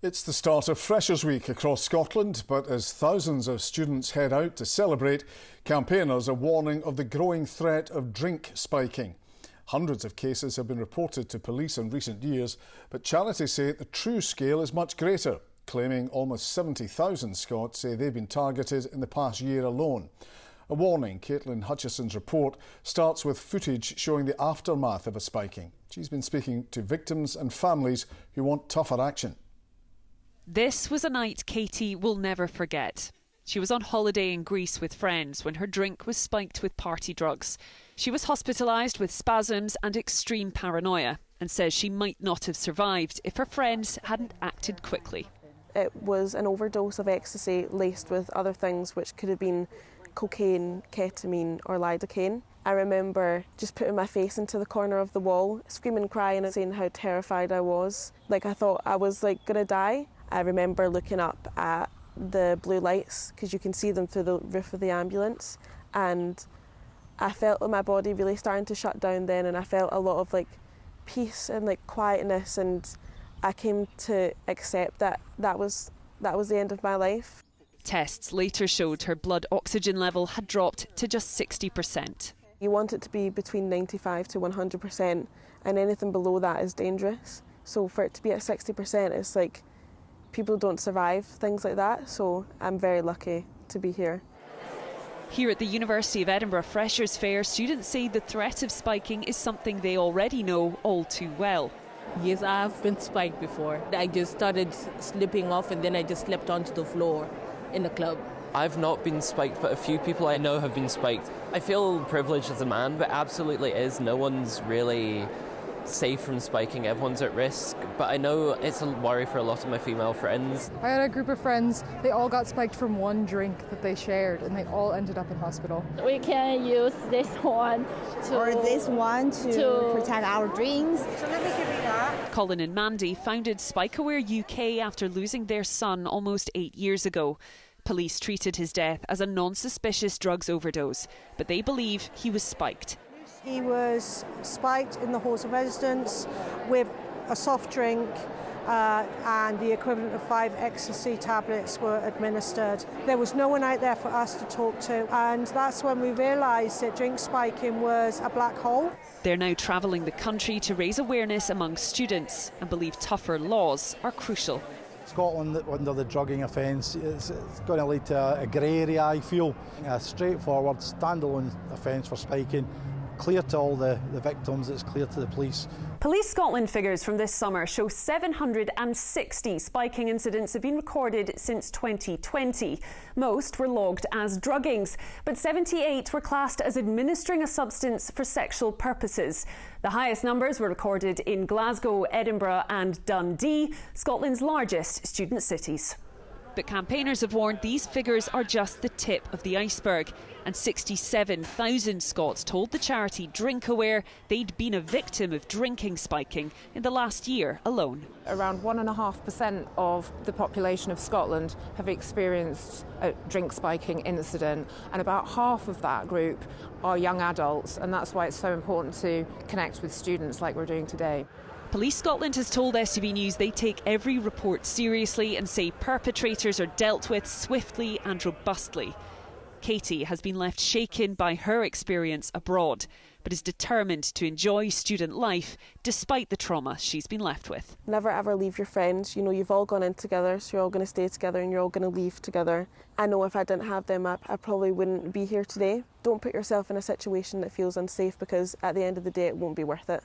It's the start of Freshers' Week across Scotland, but as thousands of students head out to celebrate, campaigners are warning of the growing threat of drink spiking. Hundreds of cases have been reported to police in recent years, but charities say the true scale is much greater, claiming almost 70,000 Scots say they've been targeted in the past year alone. A warning, Caitlin Hutchison's report starts with footage showing the aftermath of a spiking. She's been speaking to victims and families who want tougher action. This was a night Katie will never forget. She was on holiday in Greece with friends when her drink was spiked with party drugs. She was hospitalised with spasms and extreme paranoia and says she might not have survived if her friends hadn't acted quickly. It was an overdose of ecstasy laced with other things which could have been cocaine, ketamine or lidocaine. I remember just putting my face into the corner of the wall, screaming, crying and saying how terrified I was. I thought I was going to die. I remember looking up at the blue lights because you can see them through the roof of the ambulance, and I felt my body really starting to shut down then, and I felt a lot of peace and quietness, and I came to accept that was the end of my life. Tests later showed her blood oxygen level had dropped to just 60%. You want it to be between 95 to 100%, and anything below that is dangerous. So for it to be at 60%, it's people don't survive things like that, so I'm very lucky to be here. Here at the University of Edinburgh Freshers' Fair, students say the threat of spiking is something they already know all too well. Yes, I've been spiked before. I just started slipping off and then I just slept onto the floor in the club. I've not been spiked, but a few people I know have been spiked. I feel privileged as a man, but absolutely is. No one's really safe from spiking, everyone's at risk, but I know it's a worry for a lot of my female friends. I had a group of friends, they all got spiked from one drink that they shared and they all ended up in hospital. We can use this one to protect our drinks. So let me give you that. Colin and Mandy founded SpikeAware UK after losing their son almost 8 years ago. Police treated his death as a non-suspicious drugs overdose, but they believe he was spiked. He was spiked in the halls of residence with a soft drink and the equivalent of 5 ecstasy tablets were administered. There was no one out there for us to talk to, and that's when we realised that drink spiking was a black hole. They're now travelling the country to raise awareness among students and believe tougher laws are crucial. Scotland, under the drugging offence, it's going to lead to a grey area, I feel. A straightforward, standalone offence for spiking. Clear to all the victims, it's clear to the police. Police Scotland figures from this summer show 760 spiking incidents have been recorded since 2020. Most were logged as druggings, but 78 were classed as administering a substance for sexual purposes. The highest numbers were recorded in Glasgow, Edinburgh and Dundee, Scotland's largest student cities. But campaigners have warned these figures are just the tip of the iceberg, and 67,000 Scots told the charity DrinkAware they'd been a victim of drinking spiking in the last year alone. Around 1.5% of the population of Scotland have experienced a drink spiking incident, and about half of that group are young adults, and that's why it's so important to connect with students like we're doing today. Police Scotland has told STV News they take every report seriously and say perpetrators are dealt with swiftly and robustly. Katie has been left shaken by her experience abroad, but is determined to enjoy student life despite the trauma she's been left with. Never ever leave your friends. You've all gone in together, so you're all going to stay together and you're all going to leave together. I know if I didn't have them, I probably wouldn't be here today. Don't put yourself in a situation that feels unsafe, because at the end of the day it won't be worth it.